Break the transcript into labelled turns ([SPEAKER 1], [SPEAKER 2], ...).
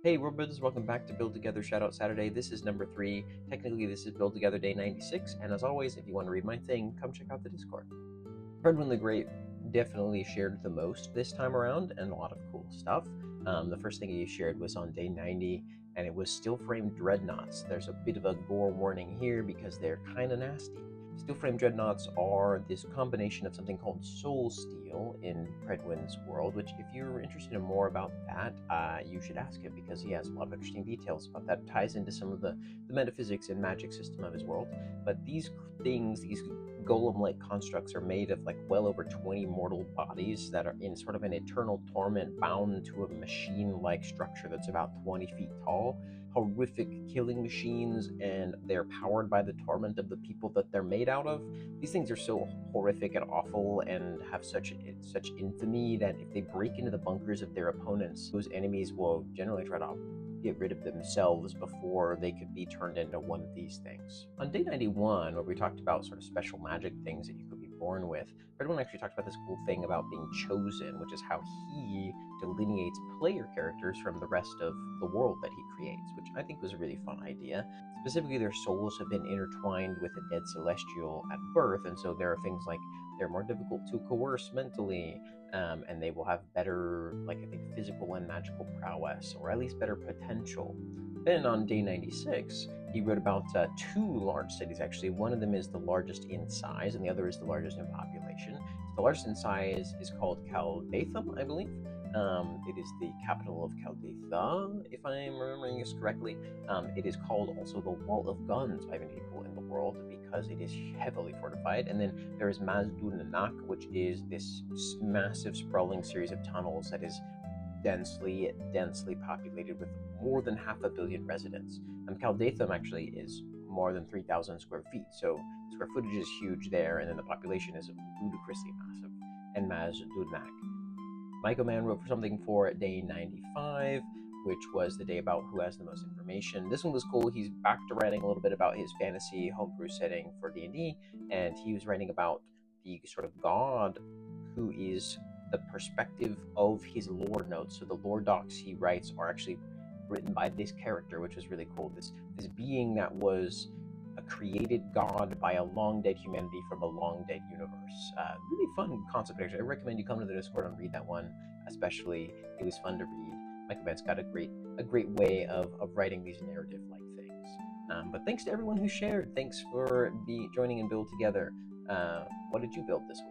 [SPEAKER 1] Hey world builders, welcome back to Build Together Shoutout Saturday. This is number 3. Technically this is Build Together Day 96, and as always, if you want to read my thing, come check out the Discord. Fredwin the Great definitely shared the most this time around, and a lot of cool stuff. The first thing he shared was on day 90, and it was still frame dreadnoughts. There's a bit of a gore warning here because they're kind of nasty. Steel frame dreadnoughts are this combination of something called soul steel in Predwin's world, which if you're interested in more about that, you should ask him because he has a lot of interesting details about that. It ties into some of the metaphysics and magic system of his world. But these things, these golem-like constructs, are made of like well over 20 mortal bodies that are in sort of an eternal torment, bound to a machine-like structure that's about 20 feet tall. Horrific killing machines, and they're powered by the torment of the people that they're made out of. These things are so horrific and awful and have such infamy that if they break into the bunkers of their opponents, those enemies will generally try to get rid of themselves before they could be turned into one of these things. On day 91, where we talked about sort of special magic things that you could be born with, Redone actually talked about this cool thing about being chosen, which is how he delineates player characters from the rest of the world that he creates, which I think was a really fun idea. Specifically, their souls have been intertwined with a dead celestial at birth, and so there are things like they're more difficult to coerce mentally, and they will have better, like I think, physical and magical prowess, or at least better potential. Then on day 96, he wrote about two large cities, actually. One of them is the largest in size, and the other is the largest in population. The largest in size is called Caldatham, I believe. It is the capital of Caldatha, if I'm remembering this correctly. It is called also the Wall of Guns by many people in the world because it is heavily fortified. And then there is Mazdunanak, which is this massive sprawling series of tunnels that is densely populated with more than 500 million residents. Caldatham actually is more than 3,000 square feet, so square footage is huge there, and then the population is ludicrously massive. And Mazdunanak. Michael Mann wrote for something for day 95, which was the day about who has the most information. This one was cool. He's back to writing a little bit about his fantasy homebrew setting for D&D, and he was writing about the sort of god who is the perspective of his lore notes. So the lore docs he writes are actually written by this character, which was really cool. This being that was a created god by a long dead humanity from a long dead universe. Really fun concept picture. I recommend you come to the Discord and read that one, especially. It was fun to read. Michael Mann's got a great way of writing these narrative like things. But thanks to everyone who shared. Thanks for joining and build together. What did you build this week?